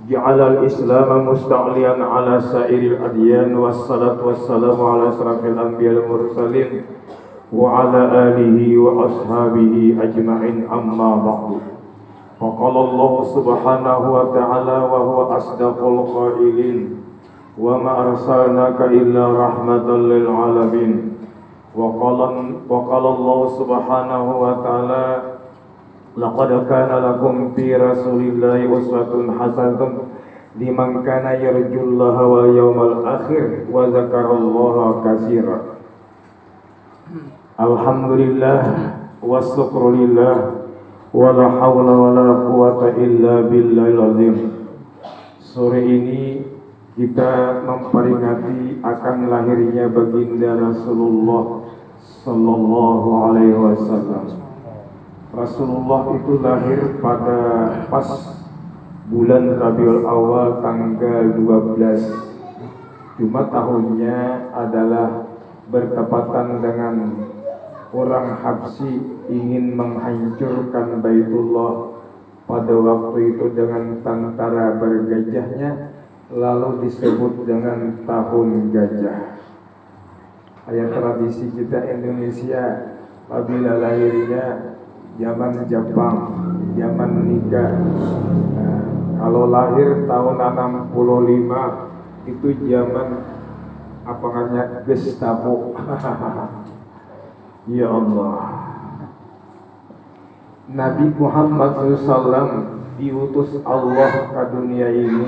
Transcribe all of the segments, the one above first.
ja'alal Islam musta'liyan ala sairil adyan wassalatu wassalamu ala asrafil anbiya wal mursalin wa ala alihi wa ashabihi ajma'in amma ba'du. Faqala Allah subhanahu wa ta'ala wa huwa asdaqul qailin wa ma arsalnaka illa rahmatan lil alamin. Wa qala Allah subhanahu wa ta'ala laqad kana lakum fi rasulillahi uswatun hasanatun liman kana yarjullaha wal yawmal akhir wa dzakarallaha katsiran. Alhamdulillah wassyukrulillah wala haula wala quwata illa billahil azim. Sore ini kita memperingati akan lahirnya baginda Rasulullah sallallahu alaihi wasallam. Rasulullah itu lahir pada pas bulan Rabiul Awal tanggal 12. Cuma tahunnya adalah bertepatan dengan orang Habsyi ingin menghancurkan Baitullah pada waktu itu dengan tentara bergajahnya, lalu disebut dengan tahun gajah. Ayat tradisi kita Indonesia apabila lahirnya zaman Jepang, zaman nikah. Kalau lahir tahun 65 itu zaman apa namanya Gestapo. Ya Allah. Nabi Muhammad SAW diutus Allah ke dunia ini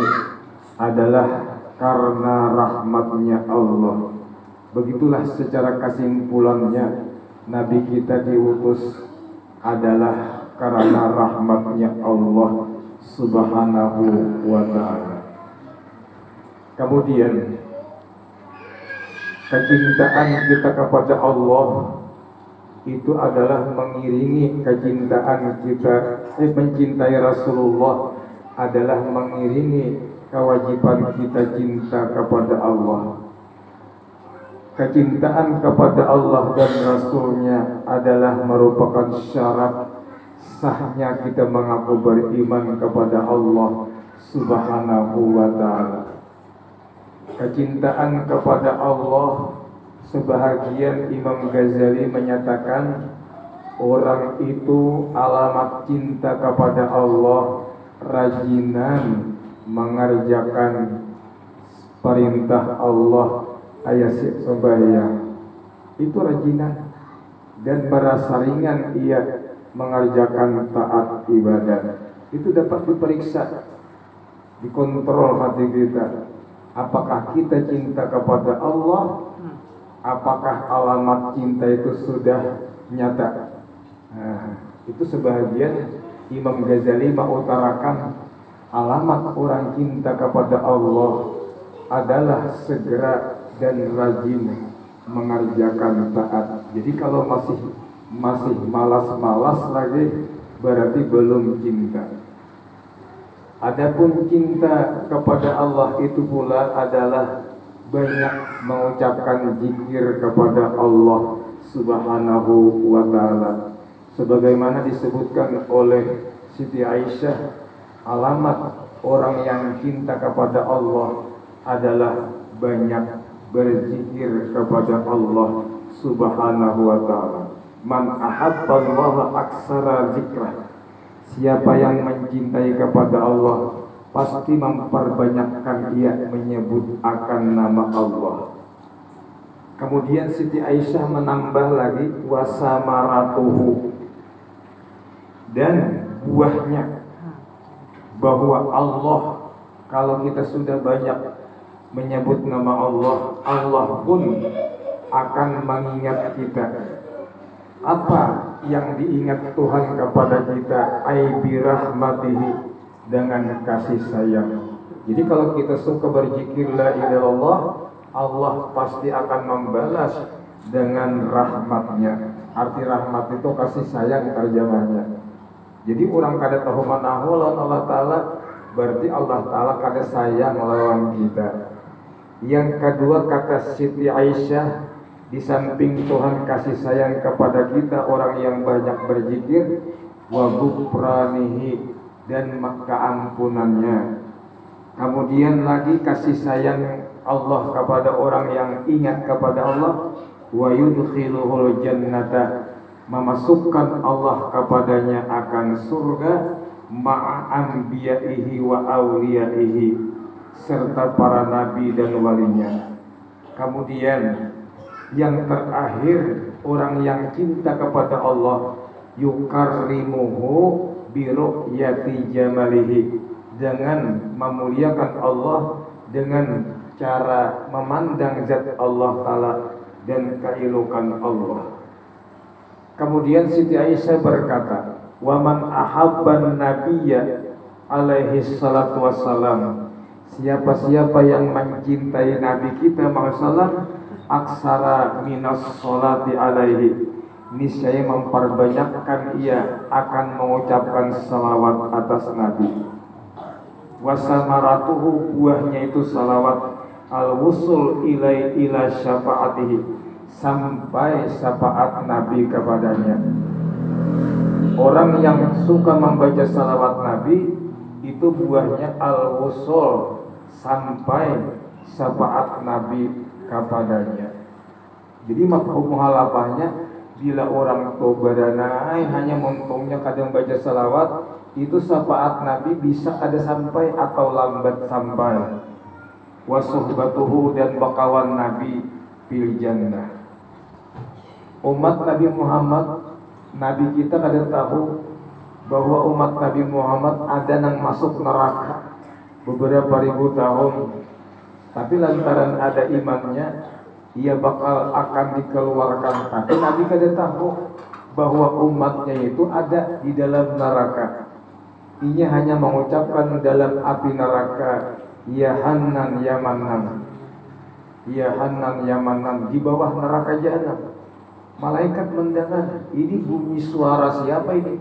adalah karena rahmatnya Allah. Begitulah secara kesimpulannya Nabi kita diutus adalah karena rahmatnya Allah subhanahu wa ta'ala. Kemudian kecintaan kita kepada Allah itu adalah mengiringi kecintaan kita mencintai Rasulullah adalah mengiringi kewajiban kita cinta kepada Allah. Kecintaan kepada Allah dan Rasulnya adalah merupakan syarat sahnya kita mengaku beriman kepada Allah subhanahu wa ta'ala. Kecintaan kepada Allah, sebahagian Imam Ghazali menyatakan orang itu alamat cinta kepada Allah rajinan mengerjakan perintah Allah ayat sembahyang itu rajinan dan merasa ringan ia mengerjakan taat ibadat. Itu dapat diperiksa, dikontrol hati kita. Apakah kita cinta kepada Allah? Apakah alamat cinta itu sudah nyata? Itu sebahagian Imam Ghazali mengutarakan alamat orang cinta kepada Allah adalah segera dan rajin mengerjakan taat. Jadi kalau masih malas-malas lagi berarti belum cinta. Adapun cinta kepada Allah itu pula adalah banyak mengucapkan zikir kepada Allah subhanahu wa ta'ala. Sebagaimana disebutkan oleh Siti Aisyah, alamat orang yang cinta kepada Allah adalah banyak berzikir kepada Allah subhanahu wa ta'ala. Man ahabballaha aksara zikrah. Siapa yang mencintai kepada Allah pasti memperbanyakkan ia menyebut akan nama Allah. Kemudian Siti Aisyah menambah lagi wasamaratuhu, dan buahnya, bahwa Allah kalau kita sudah banyak menyebut nama Allah, Allah pun akan mengingat kita. Apa yang diingat Tuhan kepada kita? Ai birahmatihi, dengan kasih sayang. Jadi kalau kita suka berzikir la ilaha illallah, Allah pasti akan membalas dengan rahmatnya. Arti rahmat itu kasih sayang terjemahnya. Jadi orang kada tahu manahu lawan Allah Ta'ala, berarti Allah Ta'ala kada sayang lawan kita. Yang kedua, kata Siti Aisyah, di samping Tuhan kasih sayang kepada kita orang yang banyak berzikir, wa ghufranihi, dan keampunannya. Kemudian lagi kasih sayang Allah kepada orang yang ingat kepada Allah, wa yudkhiluhul jannata, memasukkan Allah kepadanya akan surga, ma'a anbiya'ihi wa awliyaihi, serta para nabi dan walinya. Kemudian yang terakhir, orang yang cinta kepada Allah, yukarrimuhu bi ru'yati jamalihi, dengan memuliakan Allah dengan cara memandang zat Allah Ta'ala dan keelokan Allah. Kemudian Siti Aisyah berkata, wa man ahabban nabiyya alaihi salatu wassalam, siapa-siapa yang mencintai Nabi kita Muhammad aksara minas sholati alaihi, niscaya memperbanyakkan ia akan mengucapkan salawat atas Nabi. Wasamaratuhu, buahnya itu salawat, al-wusul ila syafaatihi, sampai syafaat Nabi kepadanya. Orang yang suka membaca salawat Nabi itu buahnya al-wusul, sampai syafaat Nabi kepadanya. Jadi mafhum muhalafahnya, bila orang tobadanai hanya menguntungnya kadang baca salawat, itu syafaat Nabi bisa ada sampai atau lambat sampai. Wa suhbatuhu, dan bakawan Nabi fil jannah. Umat Nabi Muhammad, Nabi kita kada tahu bahwa umat Nabi Muhammad ada yang masuk neraka beberapa ribu tahun, tapi lantaran ada imannya, ia bakal akan dikeluarkan. Tapi Nabi kada tahu bahwa umatnya itu ada di dalam neraka. Ia hanya mengucapkan dalam api neraka, ya Hanan ya Manan, ya Hanan ya Manan, di bawah neraka jahanam. Malaikat mendengar, ini bunyi suara siapa ini?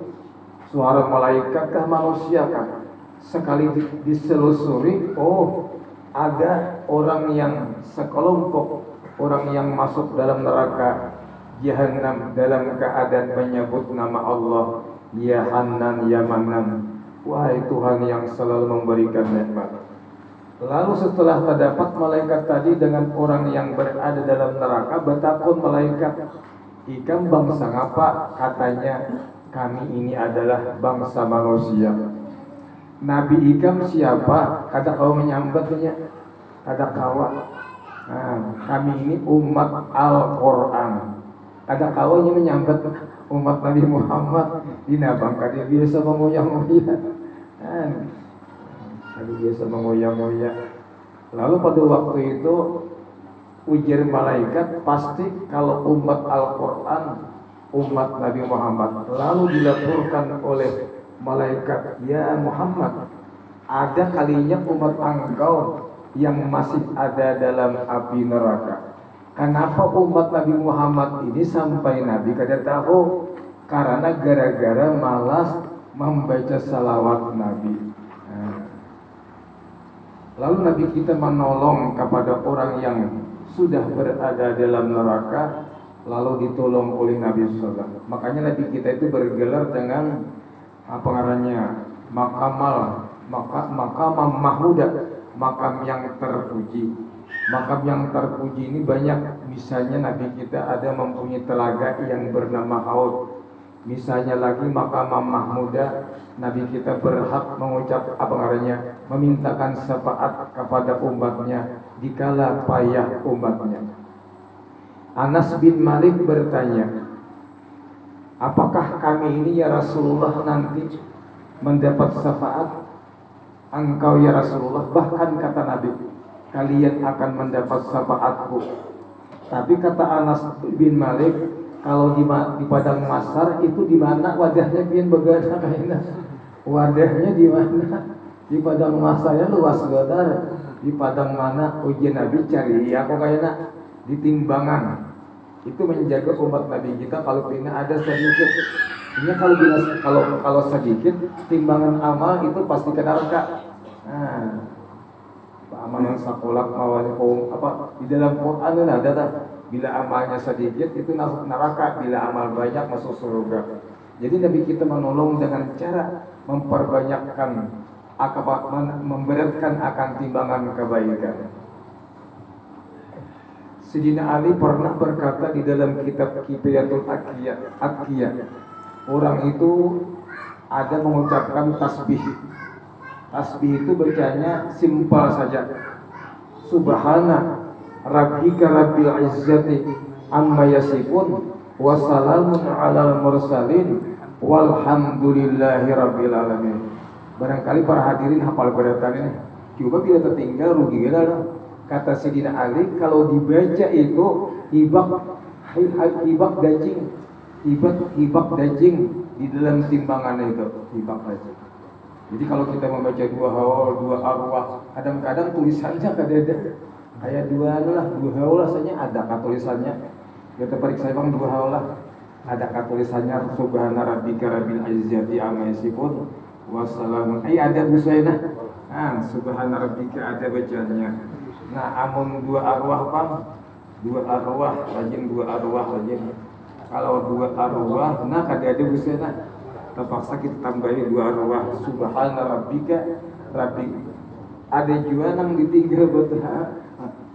Suara malaikat kah, manusia kah? Sekali diselusuri, oh ada orang yang sekelompok orang yang masuk dalam neraka jahanam dalam keadaan menyebut nama Allah, ya Hanan ya Manan. Wahai Tuhan yang selalu memberikan nikmat. Lalu setelah terdapat malaikat tadi dengan orang yang berada dalam neraka, bertakun malaikat, ikam bangsa ngapa? Katanya, kami ini adalah bangsa manusia. Nabi ikam siapa? Kata kau menyambatnya, kata kawa. Nah, kami ini umat Al-Quran. Ada kawannya menyambat umat Nabi Muhammad. Dinabang kali biasa mengoyang-ngoyang. Kali biasa mengoyang-ngoyang. Lalu pada waktu itu ujar malaikat, pasti kalau umat Al-Quran, umat Nabi Muhammad. Lalu dilaporkan oleh malaikat, ya Muhammad, ada kalinya umat engkau yang masih ada dalam api neraka. Kenapa umat Nabi Muhammad ini sampai Nabi kada tahu? Karena gara-gara malas membaca salawat Nabi. Lalu Nabi kita menolong kepada orang yang sudah berada dalam neraka, lalu ditolong oleh Nabi SAW. Makanya Nabi kita itu bergelar dengan apa ngarannya, Maqamam Mahmudah, makam yang terpuji. Makam yang terpuji ini banyak. Misalnya Nabi kita ada mempunyai telaga yang bernama Haud. Misalnya lagi Maqamam Mahmudah, Nabi kita berhak mengucap apa ngarannya, memintakan syafaat kepada umatnya dikala payah umatnya. Anas bin Malik bertanya, apakah kami ini ya Rasulullah nanti mendapat syafaat engkau ya Rasulullah? Bahkan kata Nabi, kalian akan mendapat syafaatku. Tapi kata Anas bin Malik, kalau di padang mahsyar itu di mana wadahnya pian begana kayaknya. Wadahnya di mana? Di padang mahsyar luas gadar. Di padang mana ujian Nabi cari aku kayaknya di timbangan. Itu menjaga umat Nabi kita kalau pina ada sedikit. Ini kalau sedikit timbangan amal itu pasti ke neraka. Amal yang sakolak di dalam Quran ada bila amalnya sedikit itu masuk neraka, bila amal banyak masuk surga. Jadi Nabi kita menolong dengan cara memperbanyakkan memberatkan akan timbangan kebaikan. Sayyidina Ali pernah berkata di dalam kitab Kifayatul Atqiyah, orang itu ada mengucapkan tasbih. Tasbih itu bacanya simpel saja. Subhana rabbika rabbil izzati amma yasifun wa salamun alal mursalin walhamdulillahi rabbil alamin. Barangkali para hadirin hafal bacaan ini. Coba bila tertinggal rugi gila. Kata Sayyidina Ali, kalau dibaca itu hibak daging di dalam timbangan itu, hibak daging. Jadi kalau kita membaca dua haul, dua arwah, kadang-kadang tulisannya kadang-kadang kayak dua haul saja ada tulisannya. Kita periksa bang dua haul lah, ada tulisannya subhana rabbika rabbil izzati amma yasifun wassalamun. Ada busayna. Subhana rabbika ada bacanya. Nah, amun dua arwah pam, dua arwah rajin. Kalau dua arwah, nah kada ada busana. Terpaksa kita tambahin dua arwah. Subhana rabbika rabbi. Ada juga nang ditinggal betul.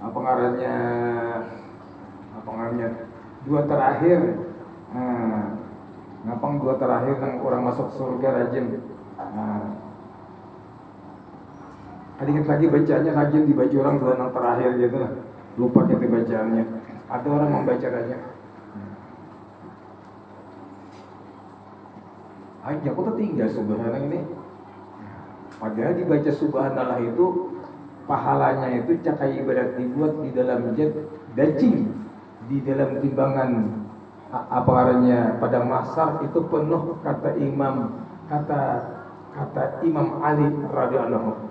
Apa ngarannya? Dua terakhir. Ngapang dua terakhir nang orang masuk surga rajin. Sedikit lagi bacaannya rajin dibaca orang dua yang terakhir gitu lah. Lupa kita bacaannya. Ada orang membaca aja. Aku tertinggal subhanallah ini. Padahal dibaca subhanallah itu pahalanya itu cakai ibadat dibuat di dalam daging di dalam timbangan pada mahsyar itu penuh kata Imam Ali radhiyallahu.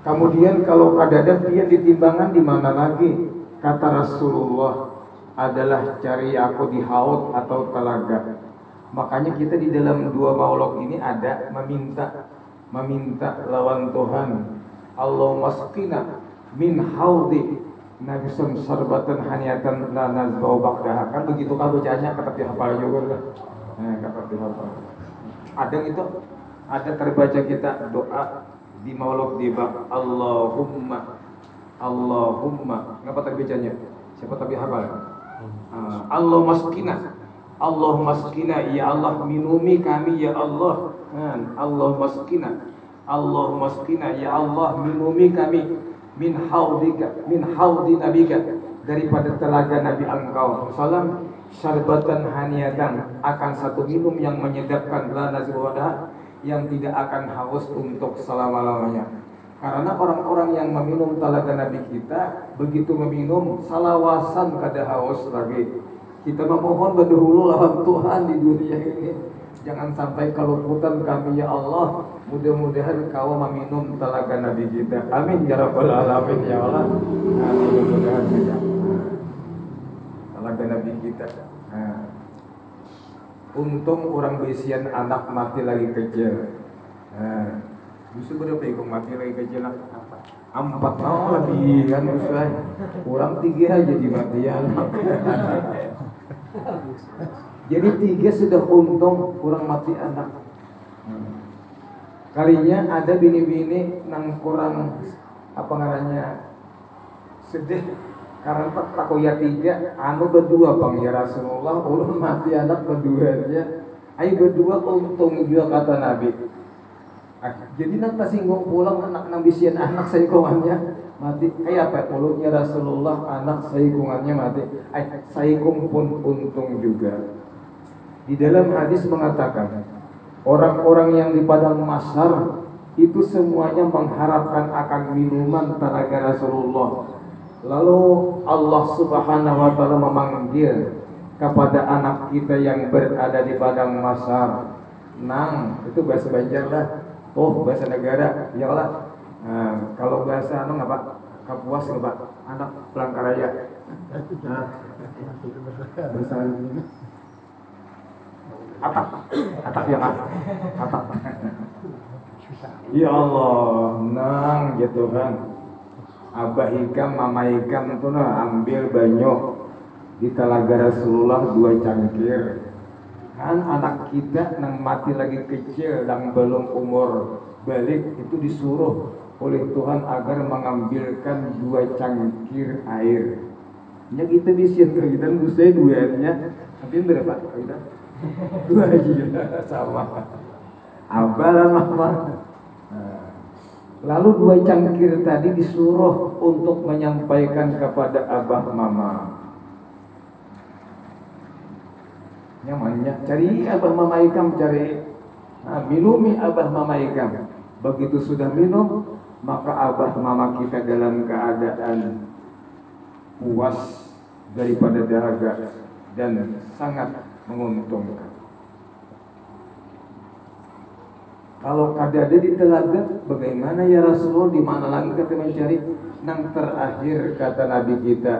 Kemudian kalau kadang dia di timbangan di mana lagi? Kata Rasulullah adalah cari aku di haud atau telaga. Makanya kita di dalam dua maulid ini ada meminta lawan Tuhan. Allahumma sqina min haudi Nabi sarbatan haniatan la nazbau ba'daha. Kan begitu kan bacaannya kata dihafal juga lah. Kata dihafal. Ada itu, ada terbaca kita doa di maulid di bab Allahumma ngapa terbacanya siapa tapi hafal Allahumma skina ya Allah minumi kami ya Allah Allahumma skina ya Allah minumi kami min haudi nabika daripada telaga Nabi engkau salam syarbatan haniatan akan satu minum yang menyedapkan la nazwadah yang tidak akan haus untuk selama-lamanya. Karena orang-orang yang meminum telaga Nabi kita begitu meminum salawasan kada haus lagi. Kita memohon berdahulu lawan Tuhan di dunia ini. Jangan sampai keluputan kami ya Allah. Mudah-mudahan kau meminum telaga Nabi kita. Amin ya rabbal alamin ya Allah. Amin mudah-mudahan kita. Telaga Nabi kita. Untung orang besian anak mati lagi kecil. Bisa berapa ikut mati lagi kecil? 4 tahun lebih kan bisa. Kurang 3 aja di matian. Jadi 3 sudah untung kurang mati anak. Kalinya ada bini-bini nang kurang apa ngarannya sedih. Karena takoya 3 berdua bang ya Rasulullah ulun mati anak berduanya ayo berdua untung juga kata Nabi. Jadi nak singgung pulang anak nambisian anak saikungannya mati apa ulun ya Rasulullah anak saikungannya mati saikung pun untung juga. Di dalam hadis mengatakan orang-orang yang di padang mahsyar itu semuanya mengharapkan akan minuman telaga Rasulullah. Lalu Allah Subhanahu wa taala memanggil kepada anak kita yang berada di padang mahsyar. Nang, itu bahasa Banjar lah. Oh, bahasa negara. Iyalah. Kalau bahasa apa? Kapuas apa? Anak Palangkaraya. Bahasa ini. Atap ya kan? Atap. Ya Allah, nang ya Tuhan. Abah hikam, mama hikam itu ambil banyak di telaga Rasulullah 2 cangkir. Kan anak kita yang mati lagi kecil yang belum umur balik itu disuruh oleh Tuhan agar mengambilkan 2 cangkir air. Ya kita bisa kita saya duanya, tapi berapa kita? 2 aja sama. Abah dan mama. Lalu 2 cangkir tadi disuruh untuk menyampaikan kepada abah mama. Nyamannya cari abah mama ikam, cari minumi abah mama ikam. Begitu sudah minum, maka abah mama kita dalam keadaan puas daripada dahaga dan sangat menguntungkan. Kalau kadada di telaga, bagaimana ya Rasulullah? Di mana lagi kita mencari? Yang terakhir kata Nabi kita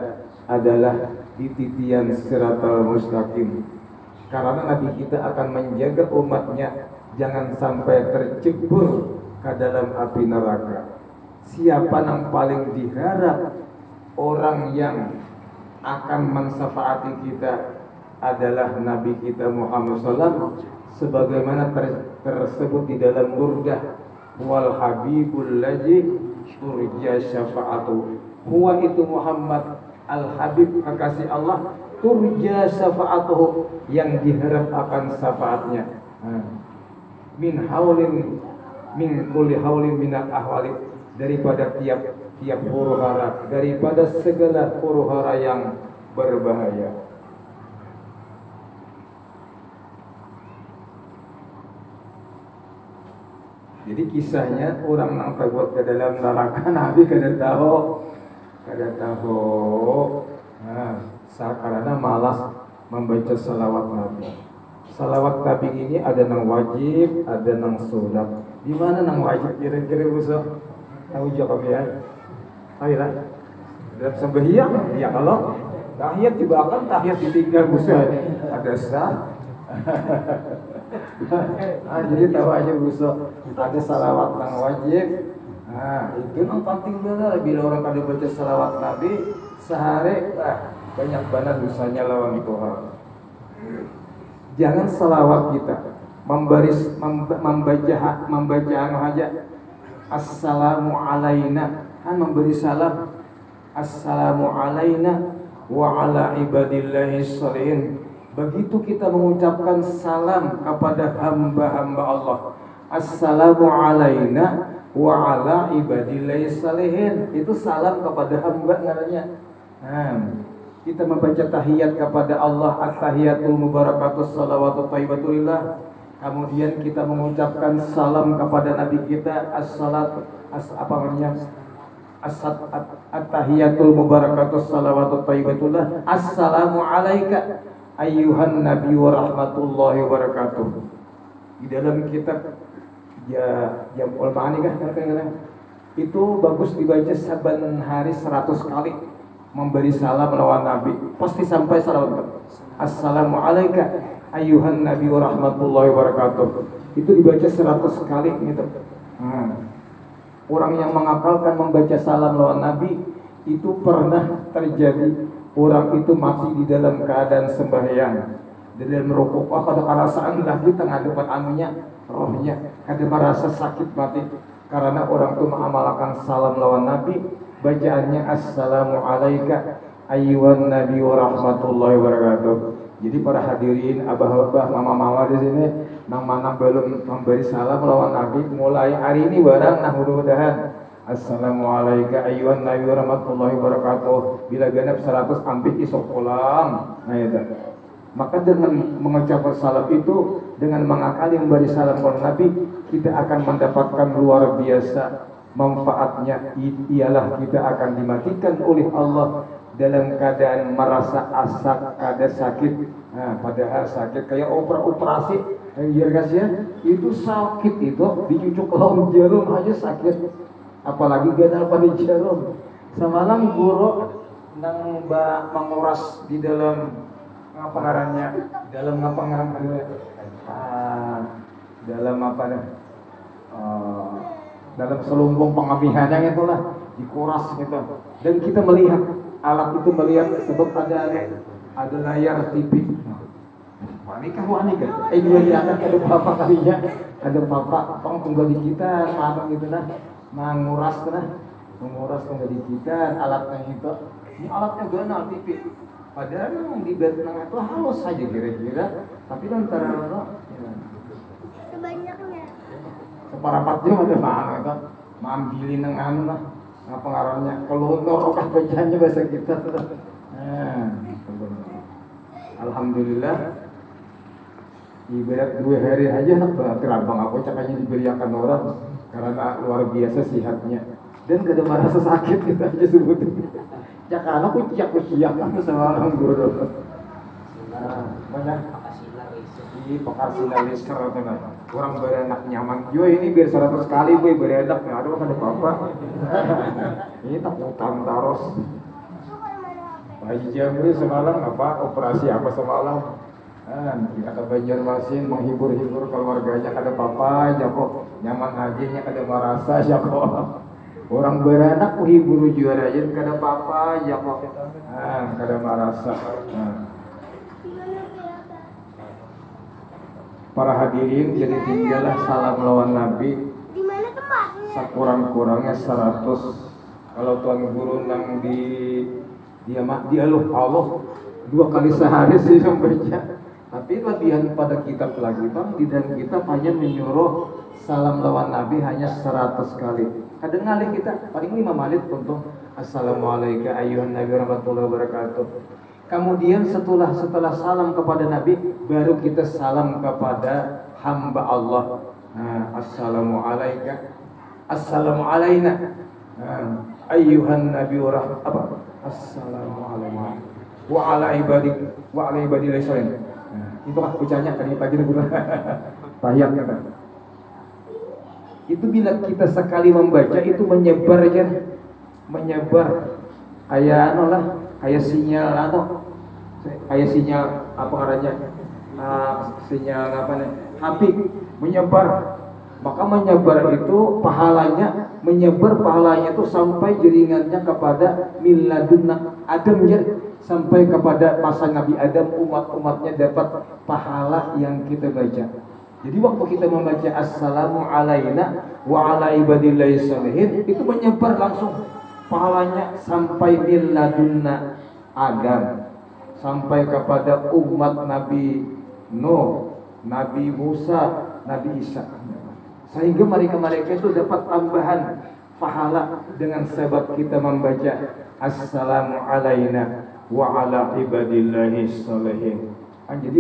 adalah di titian Siratal Mustaqim. Karena Nabi kita akan menjaga umatnya jangan sampai tercebur ke dalam api neraka. Siapa yang paling diharap orang yang akan mensyafaati kita adalah Nabi kita Muhammad SAW, sebagaimana tersebut di dalam Burdah, wal habibul ladzi turja syafa'atu. Huwa itu Muhammad al-habib, kekasih Allah, turja syafa'atuhu, yang diharap akan syafaatnya. Min haulin min kulli haulin minal ahwali, daripada tiap huru-hara, daripada segala huru-hara yang berbahaya. Jadi kisahnya orang yang terbuat ke dalam neraka, Nabi kada tahu. Karena malas membaca salawat Nabi. Salawat Nabi ini ada yang wajib, ada yang sunat. Di mana yang wajib kira-kira busuk? Tahu jawab ya? Ayolah. Dalam sembahyang, ya kalau tahiyat juga akan tahiyat ditinggal busuk. Ada sah. Jadi tahu aja busuk. Ada salawat yang wajib. Itu yang penting benar. Bila orang kada baca salawat Nabi sehari, banyak banget dosanya lawan Tuhan. Jangan salawat kita membaca aja assalamu alaina, memberi salam assalamu alaina wa ala ibadillahi sholihin. Begitu kita mengucapkan salam kepada hamba-hamba Allah, assalamu alaina wa ala ibadillahi sholihin, itu salam kepada hamba namanya. Kita membaca tahiyat kepada Allah, at-tahiyatul mubarakatus salawatu thayyibatulillah. Kemudian kita mengucapkan salam kepada Nabi kita, at-tahiyatul mubarakatus salawatu thayyibatullah. Assalamu alayka ayyuhan nabi wa rahmatullahi wa barakatuh. Di dalam kitab Jam'ul Ma'ani itu bagus dibaca saban hari 100 kali. Memberi salam lawan Nabi, pasti sampai salawat. Assalamu alayka ayyuhan nabi wa rahmatullahi wa barakatuh. Itu dibaca 100 kali gitu. Orang yang mengakalkan membaca salam lawan Nabi itu pernah terjadi orang itu masih di dalam keadaan sembahyang, di dalam rukuk, kada perasaan lah di tengah depan anunya, rohnya kada merasa sakit mati karena orang itu mengamalkan salam lawan Nabi. Bacaannya assalamu alayka ayyuhan nabi wa rahmatullahi wa barakatuh. Jadi para hadirin, abah-abah, mama-mama di sini nang mana belum memberi salam lawan Nabi, mulai hari ini barang nah mudah-mudahan assalamu alayka ayyuhan nabi wa rahmatullahi wa barakatuh. Bila genap 100 ambil isok pulang. Nah itu. Maka dengan mengucapkan salam itu, dengan mengakali memberi salam kepada Nabi, kita akan mendapatkan luar biasa manfaatnya. Ialah kita akan dimatikan oleh Allah dalam keadaan merasa asak, ada sakit. Padahal sakit kayak operasi yang kasih itu sakit, itu dicucuk lawan jarum aja sakit, apalagi gadal pada jarum. Semalam guru nang menguras di dalam ngapangarannya, dalam dalam apa dah, dalam selumbung pengamihannya itulah dikuras gitu. Dan kita melihat alat itu, melihat sebab ada layar TV. nikah kan? Diberiakan kada papa kalinya, kada papa, pang tunggal di kita, matang gitu nah, menguras tunggal di kita, alatnya itu, ini alatnya ganal tipis. Padahal yang di Vietnam itu halus saja kira-kira, tapi antara ya. Sebanyaknya. Separapatnya ada mana itu, mambilin yang anu lah, apa pengaruhnya, kalau norokah bacanya bahasa kita tuh. Alhamdulillah, ibarat 2 hari aja terabang aku cakanya diberiakan orang karena luar biasa sihatnya dan gak ada merasa sakit kita aja sebutnya. Cakana aku ciak sama orang guru. Banyak pakasila lister atau apa? Orang berenak nyaman juga ini biar 100 kali boy berenak nggak ada apa-apa. Ini takutan taros. Haji Jamil semalam apa operasi apa semalam? Kita ke Banjarmasin menghibur-hibur keluarganya kada apa-apa, jako nyaman hajinya kada merasa, jako orang beranak menghibur juara aja kada apa-apa, jako kada merasa. Para hadirin, jadi tinggallah salam lawan Nabi. Di mana tempatnya? Sekurang-kurangnya 100. Kalau Tuan Guru nang di Allah 2 kali sehari sih membaca. Tapi lebihan pada kitab lagi bang, di dalam kitab hanya menyuruh salam lawan Nabi hanya 100 kali. Kadang ngalih kita paling 5 menit untuk Assalamualaikum ayuhan Nabi warahmatullahi wabarakatuh. Kemudian setelah salam kepada Nabi, baru kita salam kepada hamba Allah. Assalamualaikum, assalamualaikum ayuhan Nabi warahmatullahi. Assalamualaikum wa ala ibadillahi sholihin. Itu kan ucapannya tadi pagi guru. Tahiyat kan. Itu bila kita sekali membaca itu menyebar kayak sinyal apa namanya? Sinyal apa nih? Api menyebar. Maka menyebar itu pahalanya itu sampai jaringannya kepada miladunna Adam ya, sampai kepada masa Nabi Adam, umatnya dapat pahala yang kita baca. Jadi waktu kita membaca assalamu alaina wa ala ibadillahi sholihin, itu menyebar langsung pahalanya sampai miladunna Adam, sampai kepada umat Nabi Nuh, Nabi Musa, Nabi Isa. Sehingga mereka itu dapat tambahan pahala dengan sebab kita membaca assalamu alaina wa ala ibadillahi sholihin. Jadi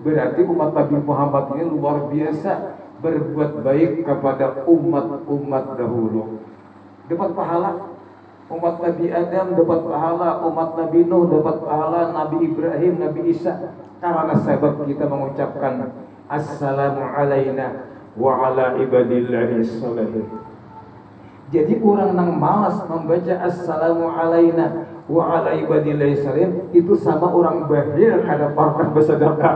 berarti umat Nabi Muhammad ini luar biasa berbuat baik kepada umat dahulu. Dapat pahala. Umat Nabi Adam dapat pahala, umat Nabi Nuh dapat pahala, Nabi Ibrahim, Nabi Isa, karena sebab kita mengucapkan assalamu alaina wa ala ibadillahi sholihin. Jadi orang yang malas membaca assalamu alaina wa ala ibadillahi sholihin itu sama orang bahil kada pernah bersedekah.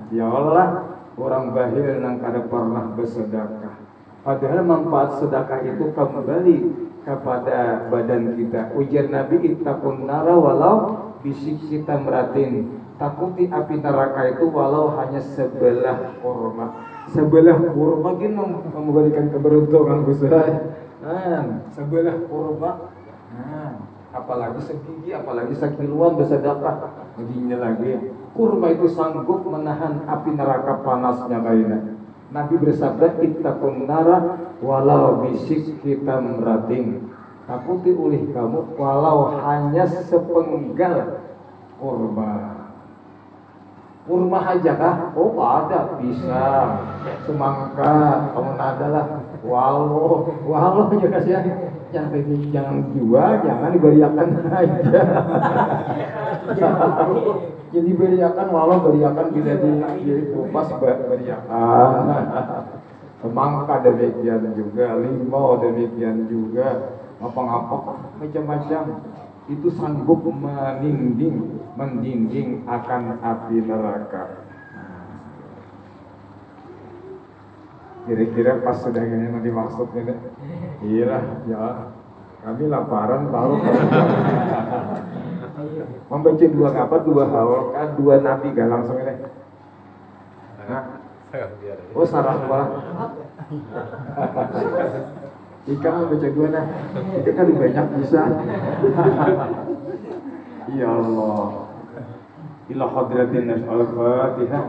Ya Allah, orang bahil yang kada pernah bersedekah. Padahal manfaat sedekah itu kembali kepada badan kita. Ujar Nabi, ittaqun nara walau bisik meratin. Takuti api neraka itu walau hanya sebelah kurma. Sebelah kurma ini memberikan keberuntungan besar. Sebelah kurma. Apalagi segigi, apalagi sekiluan bersedekah. Begini lagi. Kurma itu sanggup menahan api neraka panasnya kayaknya. Nabi bersabda, ittaqun nara walau bisik meratin. Takuti oleh kamu walau hanya sepenggal kurma. Kurma aja kah? Oh ada, bisa. Semangka, kamu ada lah. Walau juga sih. Jangan jual, jangan diberiakan aja. Jadi beriakan, walau beriakan bila dikupas beriakan. Semangka demikian juga, limau demikian juga, apa-apa macam-macam. Itu sanggup mendinding akan api neraka. Kira-kira pas sudah ini yang dimaksudnya. Iya ya, kami laparan baru. Membaca dua apa? Dua harokat, dua nabi kan langsung ini. Nah. Oh salah apa? Jika membaca dua nah, itu kan lebih banyak bisa. Ya Allah. Ila hadratin al-Fatihah.